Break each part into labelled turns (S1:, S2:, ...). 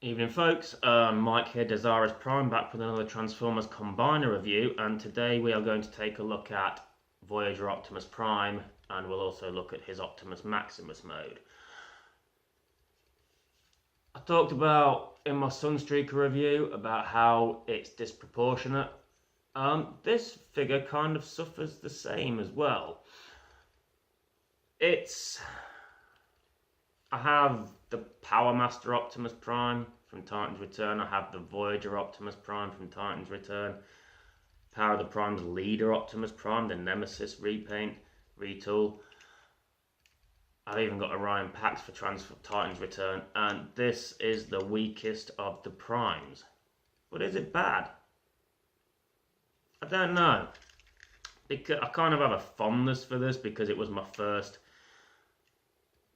S1: Evening folks, Mike here, Dezaras Prime, back with another Transformers Combiner review, and today we are going to take a look at Voyager Optimus Prime, and we'll also look at his Optimus Maximus mode. I talked about, in my Sunstreaker review, about how it's disproportionate. This figure kind of suffers the same as well. I have the Power Master Optimus Prime from Titan's Return. I have the Voyager Optimus Prime from Titan's Return. Power of the Prime's Leader Optimus Prime, the Nemesis repaint, retool. I've even got Orion Pax for Titan's Return. And this is the weakest of the Primes. But is it bad? I don't know. Because I kind of have a fondness for this because it was my first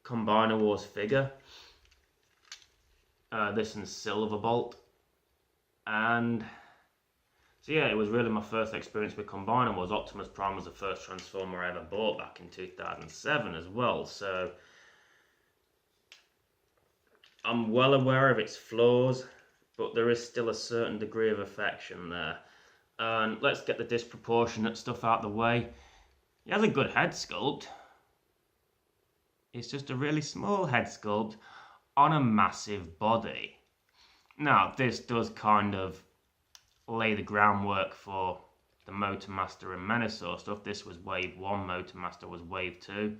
S1: Combiner Wars figure. This and Silverbolt. And so yeah, it was really my first experience with Combiner Wars. Optimus Prime was the first Transformer I ever bought back in 2007 as well. So I'm well aware of its flaws, but there is still a certain degree of affection there. And let's get the disproportionate stuff out of the way. He has a good head sculpt. It's just a really small head sculpt on a massive body. Now, this does kind of lay the groundwork for the Motor Master and Menasor stuff. This was Wave 1, Motor Master was Wave 2.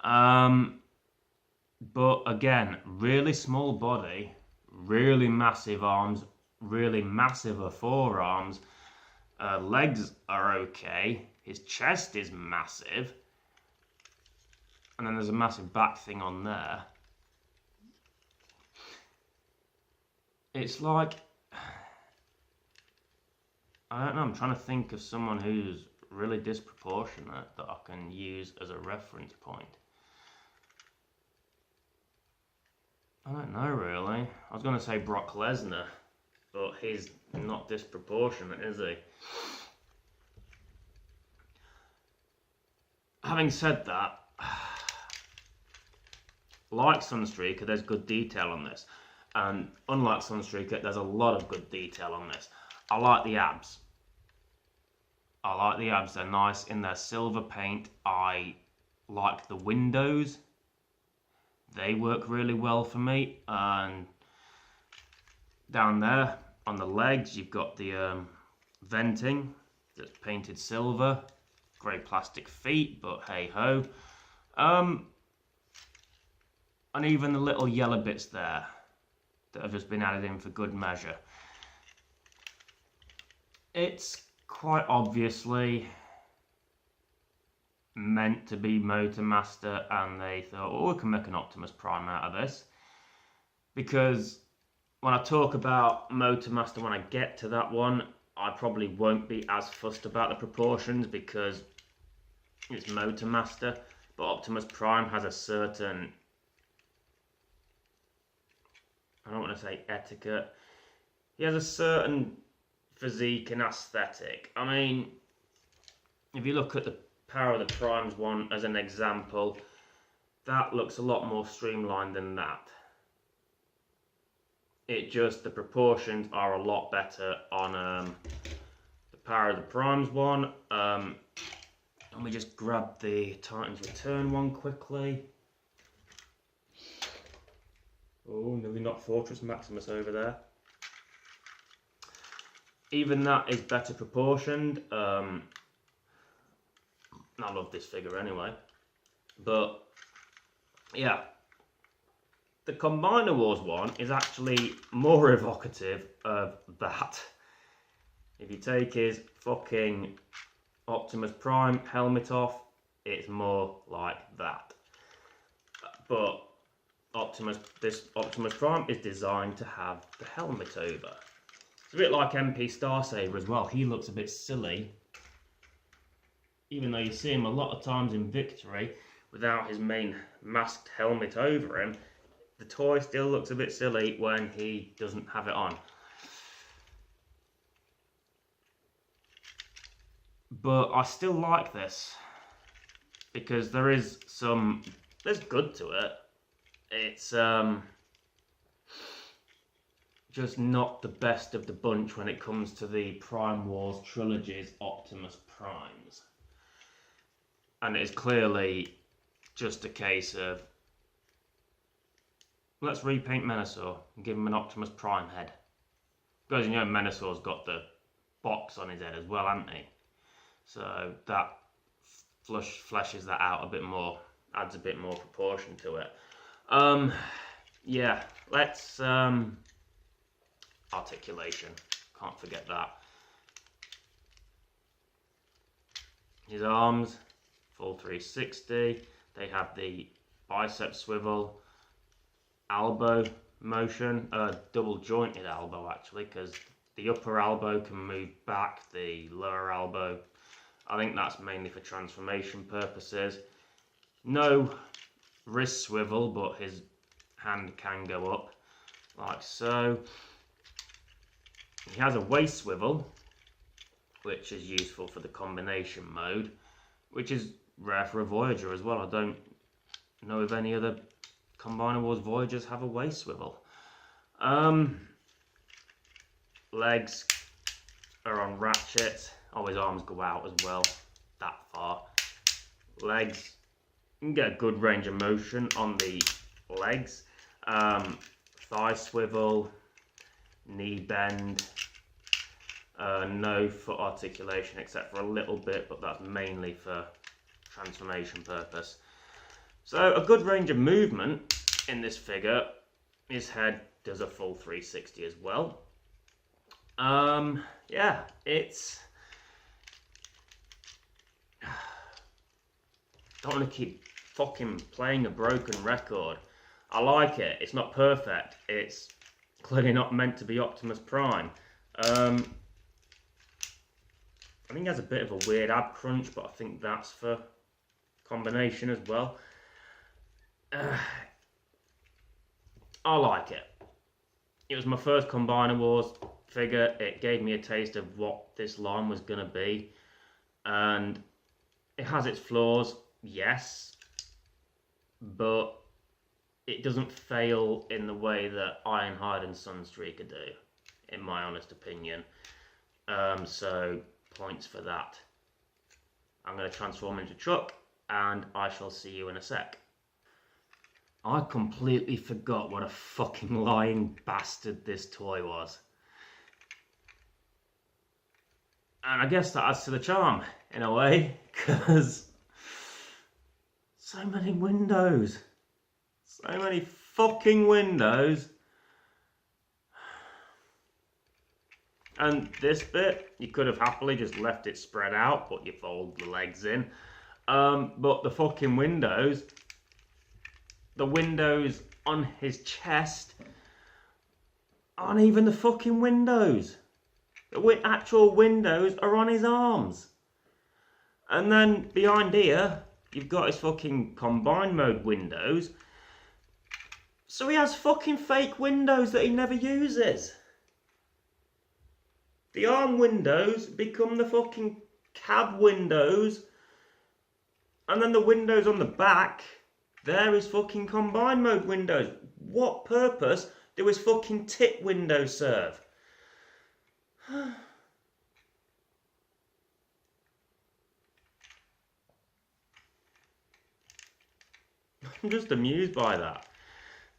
S1: But again, really small body, really massive arms, really massive forearms. Legs are okay. His chest is massive. And then there's a massive back thing on there. It's like, I don't know, I'm trying to think of someone who's really disproportionate that I can use as a reference point. I don't know really. I was going to say Brock Lesnar, but he's not disproportionate, is he? Having said that, like Sunstreaker, there's good detail on this. And unlike Sunstreaker, there's a lot of good detail on this. I like the abs. They're nice in their silver paint. I like the windows. They work really well for me. And down there on the legs, you've got the venting that's painted silver. Grey plastic feet, but hey ho. And even the little yellow bits there that have just been added in for good measure. It's quite obviously meant to be Motor Master, and they thought, oh, we can make an Optimus Prime out of this. Because when I talk about Motor Master, when I get to that one, I probably won't be as fussed about the proportions because it's Motor Master. But Optimus Prime has a certain, I don't want to say etiquette. He has a certain physique and aesthetic. I mean, if you look at the Power of the Primes one as an example, that looks a lot more streamlined than that. The proportions are a lot better on the Power of the Primes one. Let me just grab the Titan's Return one quickly. Oh, nearly knocked Fortress Maximus over there. Even that is better proportioned. I love this figure anyway. But, yeah. The Combiner Wars one is actually more evocative of that. If you take his fucking Optimus Prime helmet off, it's more like that. But this Optimus Prime is designed to have the helmet over. It's a bit like MP Starsaver as well. He looks a bit silly, even though you see him a lot of times in Victory without his main masked helmet over him. The toy still looks a bit silly when he doesn't have it on. But I still like this because there's good to it. It's just not the best of the bunch when it comes to the Prime Wars trilogy's Optimus Primes. And it is clearly just a case of, let's repaint Menasor and give him an Optimus Prime head. Because you know Menasor's got the box on his head as well, hasn't he? So that fleshes that out a bit more, adds a bit more proportion to it. Yeah, let's articulation, can't forget that. His arms, full 360. They have the bicep swivel, elbow motion, double jointed elbow actually, because the upper elbow can move back, the lower elbow, I think that's mainly for transformation purposes. No wrist swivel, but his hand can go up, like so. He has a waist swivel, which is useful for the combination mode, which is rare for a Voyager as well. I don't know if any other Combiner Wars Voyagers have a waist swivel. Legs are on ratchet. Oh, his arms go out as well, that far. Legs, you can get a good range of motion on the legs. Thigh swivel, knee bend. No foot articulation except for a little bit, but that's mainly for transformation purpose. So a good range of movement in this figure. His head does a full 360 as well. Yeah, it's... Don't want to keep fucking playing a broken record. I like it. It's not perfect. It's clearly not meant to be Optimus Prime. I think he has a bit of a weird ab crunch, but I think that's for combination as well. I like it. It was my first Combiner Wars figure. It gave me a taste of what this line was going to be. And it has its flaws, yes. But it doesn't fail in the way that Ironhide and Sunstreaker do, in my honest opinion. So, points for that. I'm going to transform into Truck, and I shall see you in a sec. I completely forgot what a fucking lying bastard this toy was. And I guess that adds to the charm, in a way, because so many windows. So many fucking windows. And this bit, you could have happily just left it spread out, but you fold the legs in. But the fucking windows, the windows on his chest aren't even the fucking windows. The actual windows are on his arms. And then behind here, you've got his fucking combine mode windows. So he has fucking fake windows that he never uses. The arm windows become the fucking cab windows. And then the windows on the back, they're his fucking combine mode windows. What purpose do his fucking tit windows serve? I'm just amused by that.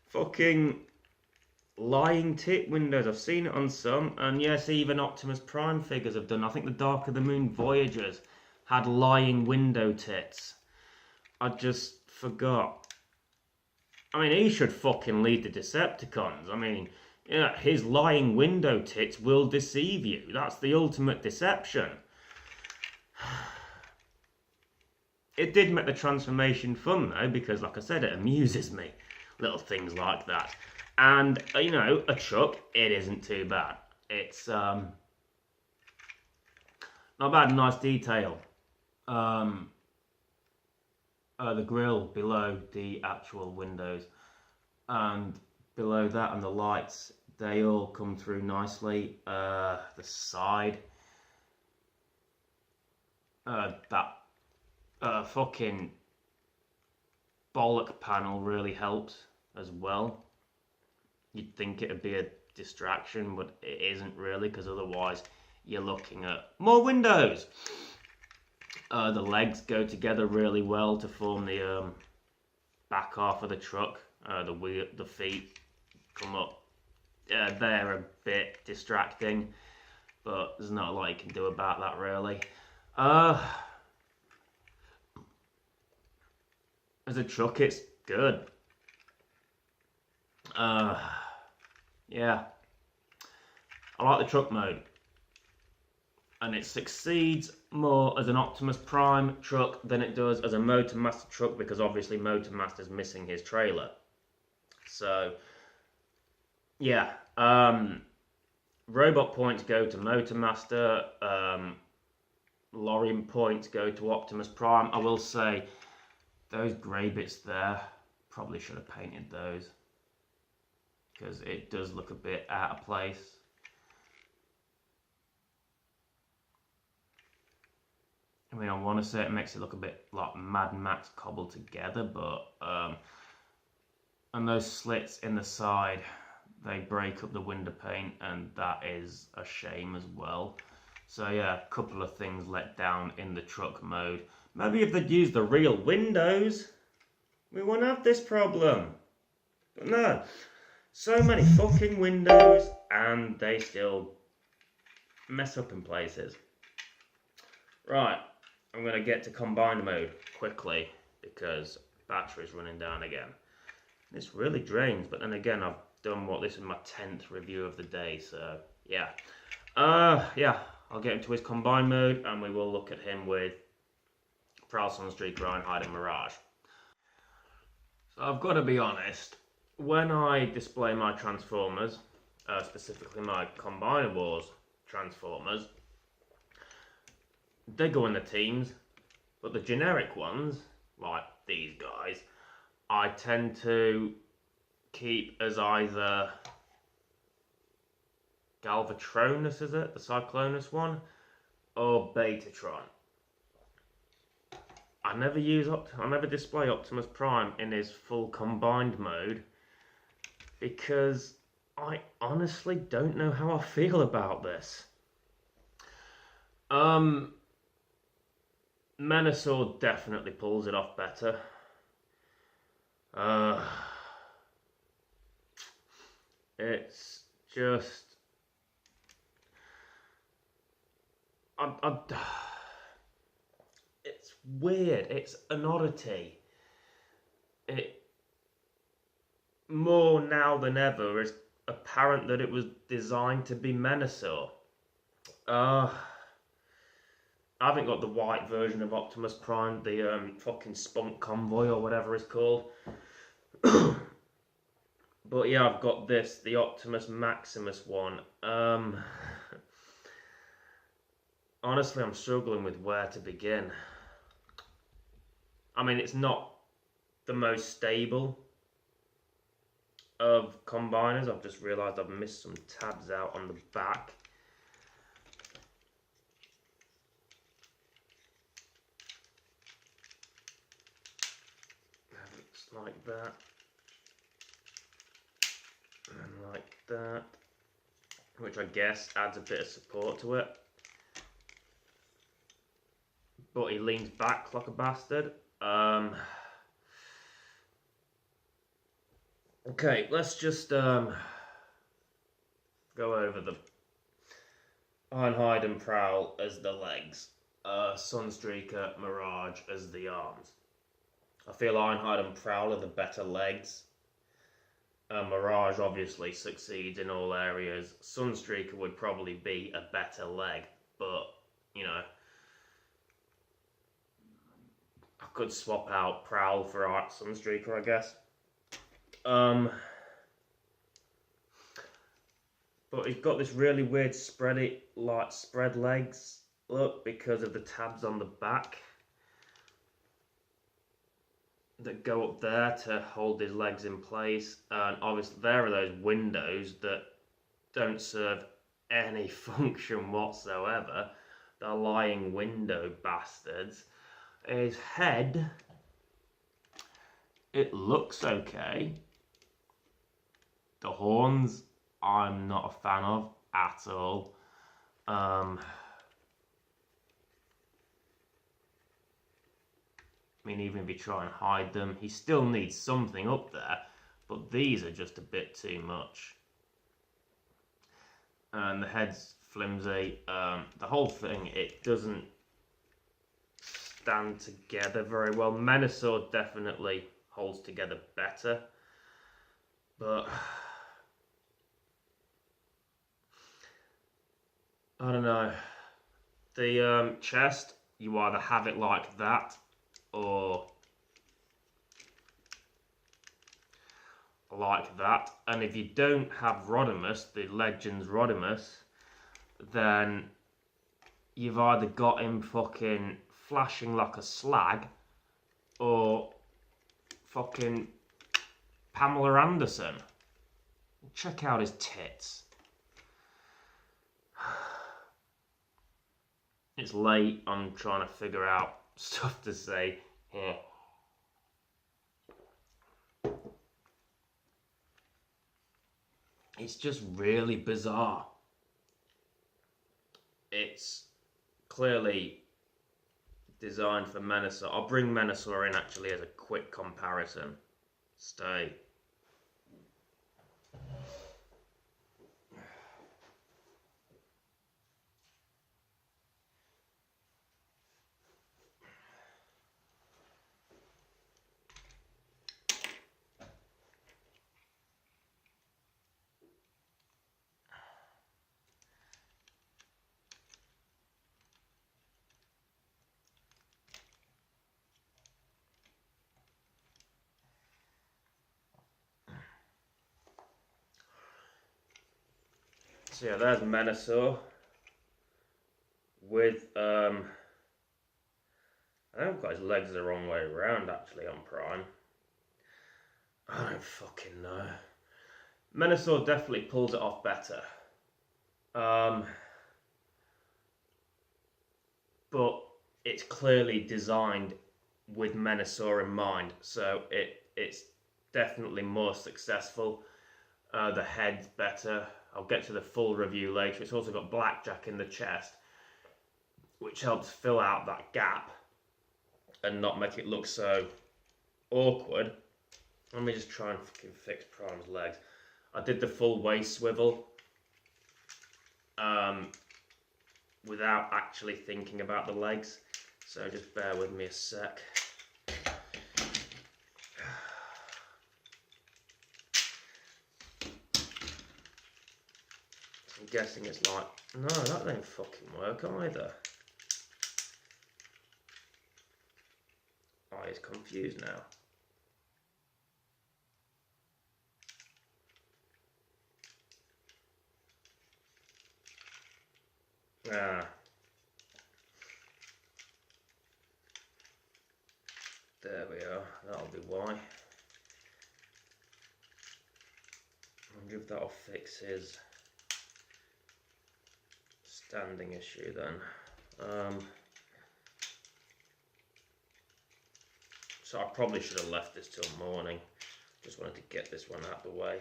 S1: Fucking lying tit windows. I've seen it on some, and yes, even Optimus Prime figures have done. I think the Dark of the Moon Voyagers had lying window tits. I just forgot. I mean, he should fucking lead the Decepticons. I mean, yeah, his lying window tits will deceive you. That's the ultimate deception. It did make the transformation fun though, because like I said, it amuses me. Little things like that. And, you know, a truck, it isn't too bad. It's, not bad, nice detail. The grille below the actual windows. And below that and the lights, they all come through nicely. The side. That fucking bollock panel really helps as well. you'd think it'd be a distraction, but it isn't really, because otherwise you're looking at more windows. The legs go together really well to form the back half of the truck. The feet come up. They're a bit distracting, but there's not a lot you can do about that, really. As a truck, it's good. Yeah. I like the truck mode. And it succeeds more as an Optimus Prime truck than it does as a Motormaster truck, because obviously Motormaster's missing his trailer. So, yeah. Robot points go to Motormaster. Lorry points go to Optimus Prime. I will say, those grey bits there, probably should have painted those, because it does look a bit out of place. I mean, I want to say it makes it look a bit like Mad Max cobbled together, but and those slits in the side, they break up the window pane, and that is a shame as well. So yeah, a couple of things let down in the truck mode. Maybe if they'd used the real windows, we wouldn't have this problem. But no, so many fucking windows, and they still mess up in places. Right. I'm going to get to combined mode quickly because battery's running down again. This really drains, but then again, I've done this is my 10th review of the day, so yeah. Yeah, I'll get into his combined mode and we will look at him with Prowl, Sunstreaker, Ironhide and Mirage. So I've got to be honest, when I display my Transformers, specifically my Combiner Wars Transformers, they go in the teams, but the generic ones, like these guys, I tend to keep as either Galvatronus, is it? The Cyclonus one? Or Betatron. I never display Optimus Prime in his full combined mode because I honestly don't know how I feel about this. Menasor definitely pulls it off better. It's just... it's weird. It's an oddity. It more now than ever is apparent that it was designed to be Menasor. I haven't got the white version of Optimus Prime, the fucking Spunk Convoy or whatever it's called. But yeah, I've got this, the Optimus Maximus one. Honestly, I'm struggling with where to begin. I mean, it's not the most stable of combiners. I've just realised I've missed some tabs out on the back. Like that, and like that, which I guess adds a bit of support to it. But he leans back like a bastard. Okay, let's just go over the Ironhide and Prowl as the legs, Sunstreaker, Mirage as the arms. I feel Ironhide and Prowl are the better legs. Mirage obviously succeeds in all areas. Sunstreaker would probably be a better leg, but, you know, I could swap out Prowl for Sunstreaker, I guess. But he's got this really weird spread legs look because of the tabs on the back that go up there to hold his legs in place, and obviously there are those windows that don't serve any function whatsoever. They're lying window bastards. His head, it looks okay. The horns, I'm not a fan of at all. I mean, even if you try and hide them, he still needs something up there, but these are just a bit too much. And the head's flimsy. The whole thing, it doesn't stand together very well. Menasor definitely holds together better, but I don't know. The chest, you either have it like that or like that, and if you don't have Rodimus, the Legends Rodimus, then you've either got him fucking flashing like a slag or fucking Pamela Anderson. Check out his tits. It's late, I'm trying to figure out stuff to say here. It's just really bizarre. It's clearly designed for Menasor. I'll bring Menasor in actually as a quick comparison. Stay. So yeah, there's Menasor with I think I've got his legs the wrong way around actually on Prime. I don't fucking know. Menasor definitely pulls it off better. But it's clearly designed with Menasor in mind, so it's definitely more successful. The head's better. I'll get to the full review later. It's also got blackjack in the chest, which helps fill out that gap and not make it look so awkward. Let me just try and fucking fix Prime's legs. I did the full waist swivel without actually thinking about the legs, so just bear with me a sec. I'm guessing it's like, no, that don't fucking work either. Oh, he's confused now. Ah. There we are, that'll be why. I wonder if that'll fix his standing issue then. So I probably should have left this till morning. Just wanted to get this one out of the way.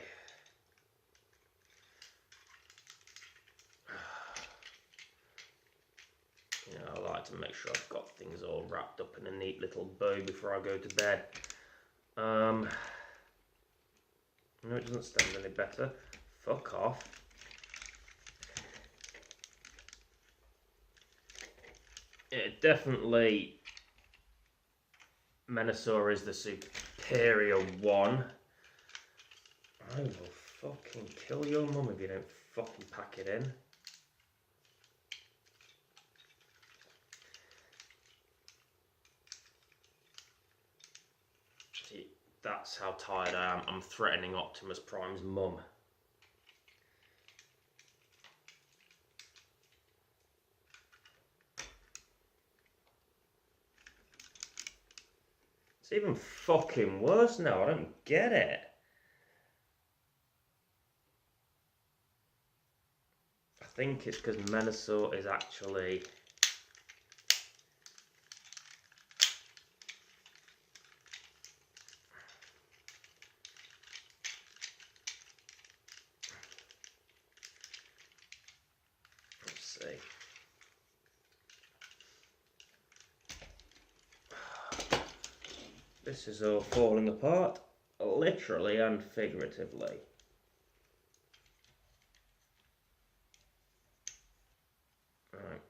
S1: You know, I like to make sure I've got things all wrapped up in a neat little bow before I go to bed. No, it doesn't stand any better. Fuck off. It definitely, Menasor is the superior one. I will fucking kill your mum if you don't fucking pack it in. See, that's how tired I am. I'm threatening Optimus Prime's mum. It's even fucking worse now. I don't get it. I think it's because Menasor is actually see. This is all falling apart, literally and figuratively. Right.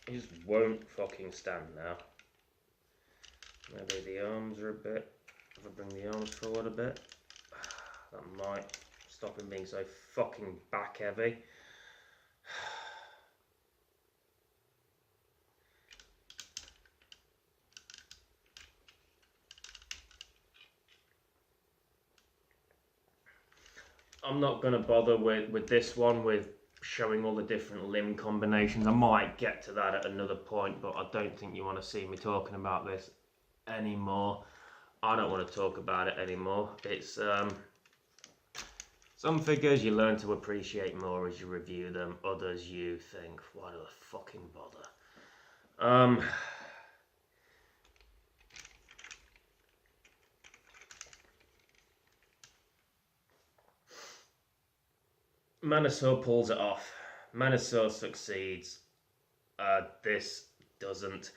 S1: It just won't fucking stand now. Maybe the arms are a bit, if I bring the arms forward a bit, that might stop him being so fucking back heavy. I'm not going to bother with this one with showing all the different limb combinations. I might get to that at another point, but I don't think you want to see me talking about this anymore. I don't want to talk about it anymore. It's some figures you learn to appreciate more as you review them. Others you think, why do I fucking bother? Manasaur pulls it off. Manasaur succeeds. This doesn't.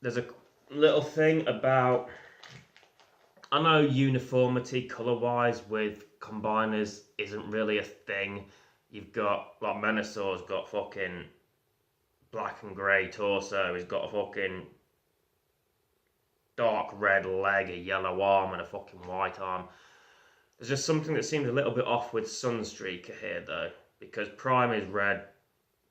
S1: There's a little thing about, I know uniformity colour-wise with combiners isn't really a thing. You've got, like, Manasaur's got fucking black and grey torso. He's got a fucking dark red leg, a yellow arm, and a fucking white arm. There's just something that seems a little bit off with Sunstreaker here, though, because Prime is red,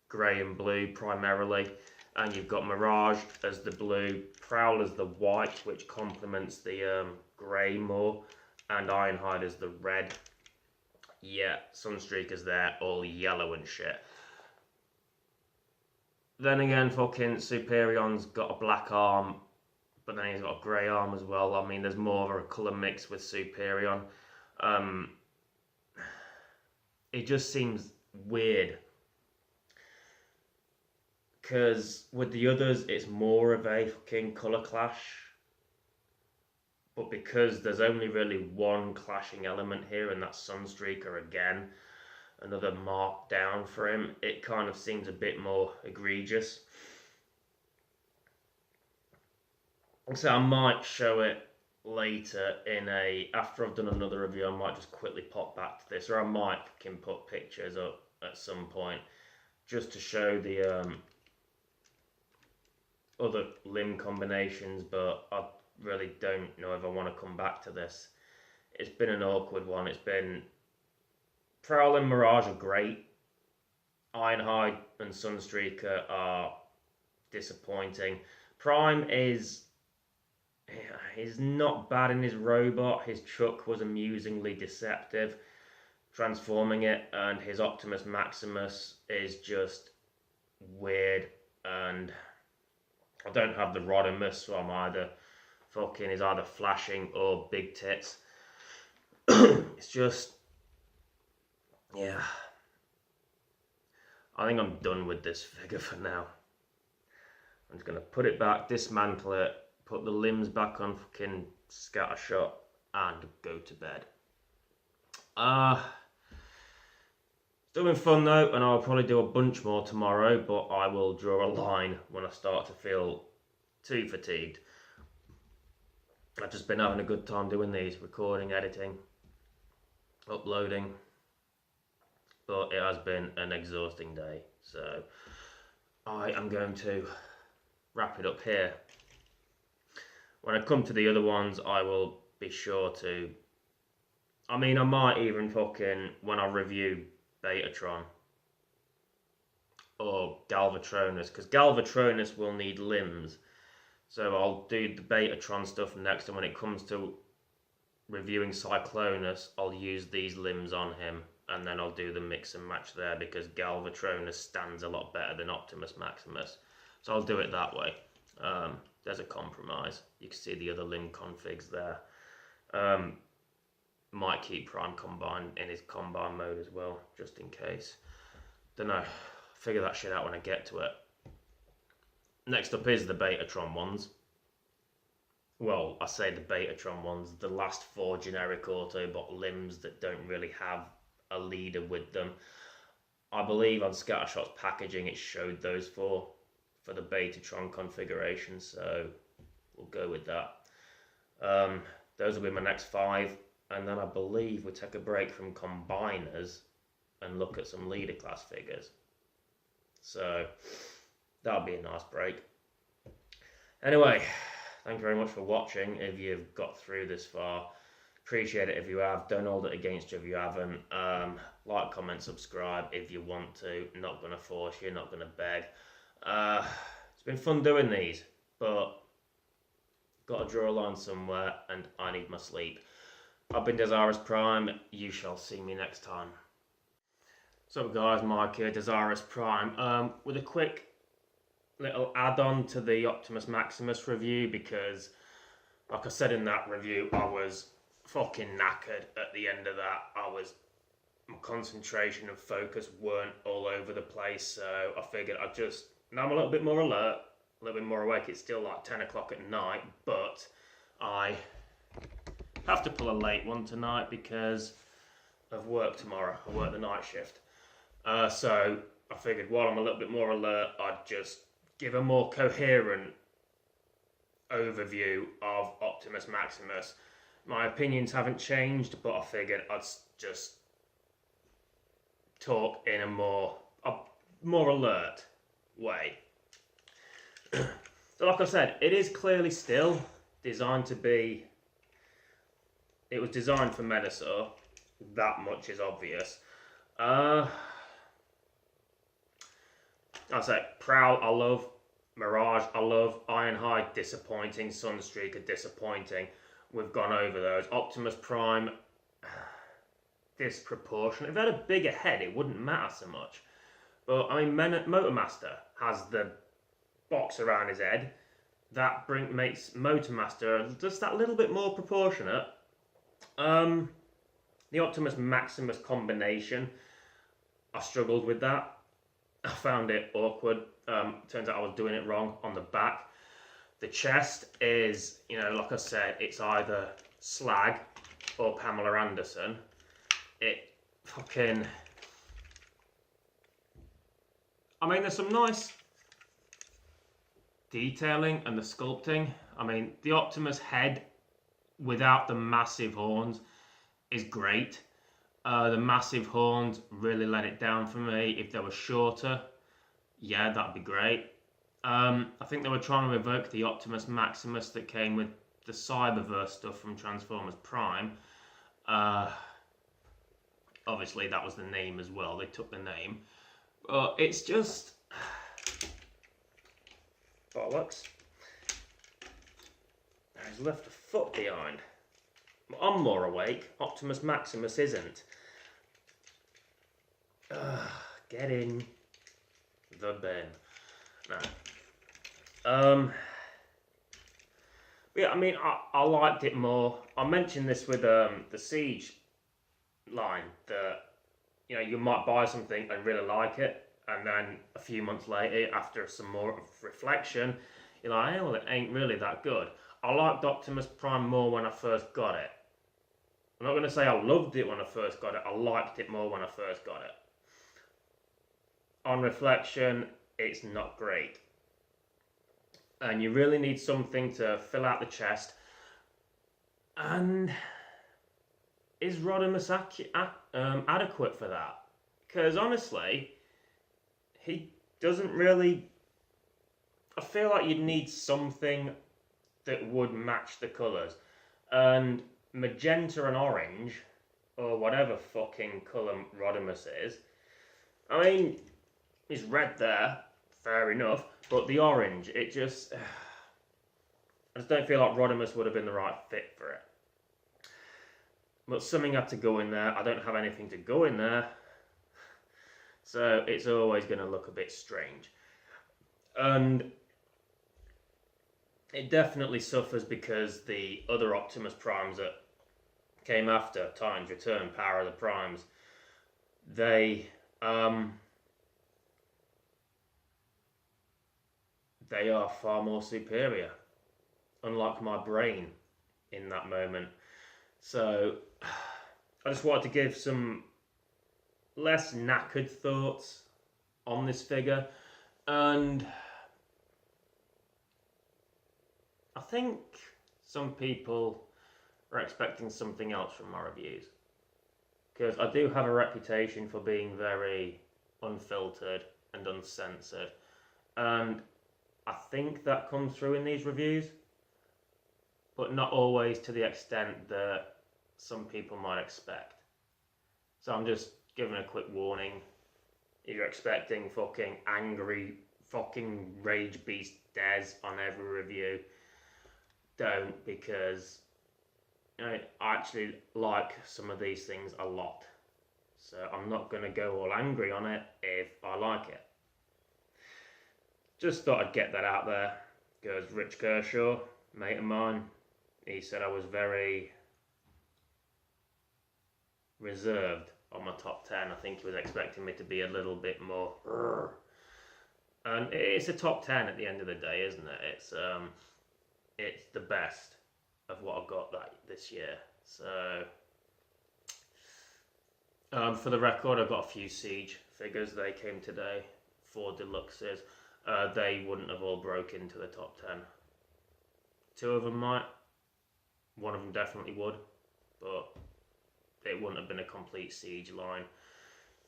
S1: grey and blue primarily, and you've got Mirage as the blue, Prowl as the white, which complements the grey more, and Ironhide as the red. Yeah, Sunstreaker's there, all yellow and shit. Then again, fucking Superion's got a black arm, but then he's got a grey arm as well. I mean, there's more of a colour mix with Superion. It just seems weird, because with the others it's more of a fucking colour clash, but because there's only really one clashing element here, and that's Sunstreaker again, another mark down for him, it kind of seems a bit more egregious. So I might show it later after I've done another review. I might just quickly pop back to this, or I might can put pictures up at some point just to show the other limb combinations, but I really don't know if I want to come back to this. It's been an awkward one. It's been, Prowl and Mirage are great. Ironhide and Sunstreaker are disappointing. Prime he's not bad in his robot. His truck was amusingly deceptive, transforming it, and his Optimus Maximus is just weird, and I don't have the Rodimus, so he's either flashing or big tits. It's just, yeah. I think I'm done with this figure for now. I'm just going to put it back, dismantle it, put the limbs back on fucking scattershot, and go to bed. Still been fun though, and I'll probably do a bunch more tomorrow, but I will draw a line when I start to feel too fatigued. I've just been having a good time doing these, recording, editing, uploading, but it has been an exhausting day, so I am going to wrap it up here. When I come to the other ones, I will be sure to, I might even fucking, when I review Betatron or Galvatronus, because Galvatronus will need limbs, so I'll do the Betatron stuff next, and when it comes to reviewing Cyclonus, I'll use these limbs on him, and then I'll do the mix and match there, because Galvatronus stands a lot better than Optimus Maximus, so I'll do it that way. There's a compromise. You can see the other limb configs there. Might keep Prime Combine in his Combine mode as well, just in case. Don't know. Figure that shit out when I get to it. Next up is the Betatron ones. Well, I say the Betatron ones, the last 4 generic Autobot limbs that don't really have a leader with them. I believe on Scattershot's packaging it showed those 4 for the Betatron configuration, so we'll go with that. Those will be my next 5, and then I believe we'll take a break from combiners and look at some leader class figures. So that'll be a nice break. Anyway, thank you very much for watching. If you've got through this far, appreciate it if you have. Don't hold it against you if you haven't. Like, comment, subscribe if you want to. Not going to force you, not going to beg. It's been fun doing these, but got to draw a line somewhere and I need my sleep. I've been Dezaras Prime. You shall see me next time. What's up guys, Mike here, Dezaras Prime, with a quick little add-on to the Optimus Maximus review, because like I said in that review, I was fucking knackered at the end of that. My concentration and focus weren't all over the place, so I figured now I'm a little bit more alert, a little bit more awake. It's still like 10 o'clock at night, but I have to pull a late one tonight because of work tomorrow. I work the night shift. So I figured while I'm a little bit more alert, I'd just give a more coherent overview of Optimus Maximus. My opinions haven't changed, but I figured I'd just talk in a more alert way. So like I said, it is clearly still designed to be... It was designed for Menasor. That much is obvious. I'll say Prowl, I love. Mirage, I love. Ironhide, disappointing. Sunstreaker, disappointing. We've gone over those. Optimus Prime, disproportionate. If it had a bigger head, it wouldn't matter so much. But, I mean, Motormaster has the box around his head. That makes Motormaster just that little bit more proportionate. The Optimus Maximus combination, I struggled with that. I found it awkward. Turns out I was doing it wrong on the back. The chest is, you know, like I said, it's either Slag or Pamela Anderson. It fucking... I mean, there's some nice detailing and the sculpting. I mean, the Optimus head without the massive horns is great. The massive horns really let it down for me. If they were shorter, yeah, that'd be great. I think they were trying to evoke the Optimus Maximus that came with the Cyberverse stuff from Transformers Prime. Obviously, that was the name as well. They took the name. But it's just... bollocks. He's left a foot behind. I'm more awake. Optimus Maximus isn't. Get in the bin. No. Yeah, I mean, I liked it more. I mentioned this with the Siege line, that, you know, you might buy something and really like it, and then a few months later, after some more reflection, you're like, oh, well, it ain't really that good. I liked Optimus Prime more when I first got it. I'm not going to say I loved it when I first got it. I liked it more when I first got it. On reflection, it's not great. And you really need something to fill out the chest. And is Rodimus adequate for that? Because honestly, he doesn't really... I feel like you'd need something that would match the colours. And magenta and orange, or whatever fucking colour Rodimus is, I mean, he's red there, fair enough, but the orange, it just... I just don't feel like Rodimus would have been the right fit for it. But something had to go in there. I don't have anything to go in there, so it's always going to look a bit strange. And it definitely suffers because the other Optimus Primes that came after Titan's Return, Power of the Primes, they they are far more superior, unlike my brain in that moment. So I just wanted to give some less knackered thoughts on this figure, and I think some people are expecting something else from my reviews, because I do have a reputation for being very unfiltered and uncensored, and I think that comes through in these reviews, but not always to the extent that some people might expect. So I'm just giving a quick warning. If you're expecting fucking angry, fucking rage beast Dez on every review, don't, because I actually like some of these things a lot. So I'm not going to go all angry on it if I like it. Just thought I'd get that out there, because Rich Kershaw, mate of mine, he said I was very reserved on my top 10. I think he was expecting me to be a little bit more. And it's a top 10 at the end of the day, isn't it? It's the best of what I've got this year. So for the record, I've got a few Siege figures. They came today, 4 deluxes. They wouldn't have all broke into the top 10. 2 of them might. 1 of them definitely would, but it wouldn't have been a complete Siege line.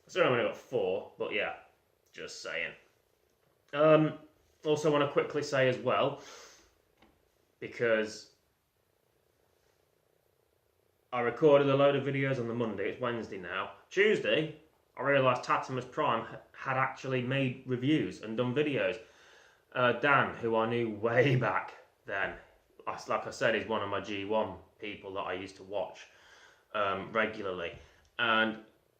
S1: So I've only got 4, but yeah, just saying. Also want to quickly say as well, because I recorded a load of videos on the Monday, it's Wednesday now. Tuesday, I realised Optimus Prime had actually made reviews and done videos. Dan, who I knew way back then, like I said, he's one of my G1 people that I used to watch regularly. And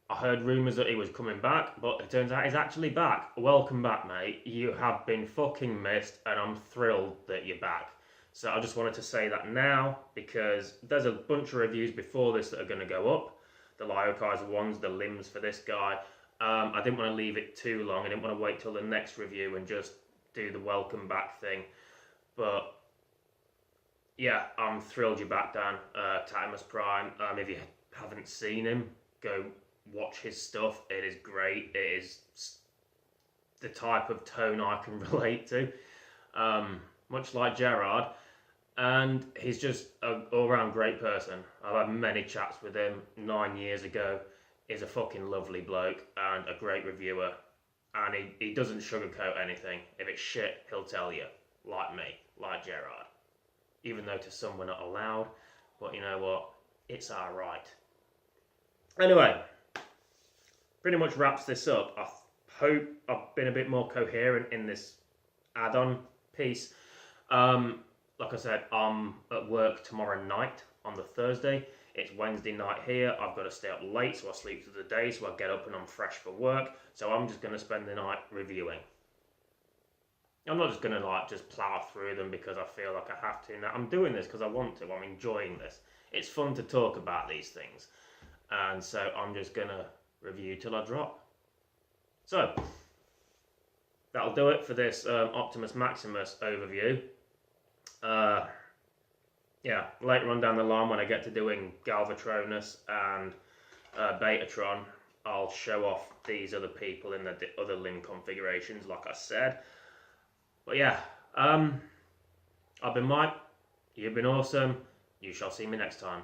S1: I heard rumours that he was coming back, but it turns out he's actually back. Welcome back, mate. You have been fucking missed, and I'm thrilled that you're back. So I just wanted to say that now, because there's a bunch of reviews before this that are going to go up. The Lyokaiser ones, the limbs for this guy. I didn't want to leave it too long. I didn't want to wait till the next review and just do the welcome back thing. But yeah, I'm thrilled you're back, Dan. Optimus Prime. If you haven't seen him, go watch his stuff. It is great. It is the type of tone I can relate to. Much like Gerard. And he's just an all-round great person. I've had many chats with him 9 years ago. He's a fucking lovely bloke and a great reviewer. And he doesn't sugarcoat anything. If it's shit, he'll tell you. Like me, like Gerard. Even though to some we're not allowed. But you know what? It's our right. Anyway, pretty much wraps this up. I hope I've been a bit more coherent in this add-on piece. Like I said, I'm at work tomorrow night on the Thursday. It's Wednesday night here. I've got to stay up late, so I sleep through the day, so I get up and I'm fresh for work. So I'm just going to spend the night reviewing. I'm not just going to just plow through them because I feel like I have to. Now, I'm doing this because I want to. I'm enjoying this. It's fun to talk about these things. And so I'm just going to review till I drop. So, that'll do it for this Optimus Maximus overview. Yeah, later on down the line when I get to doing Galvatronus and Betatron, I'll show off these other people in the other limb configurations, like I said. But yeah, I've been Mike, you've been awesome, you shall see me next time.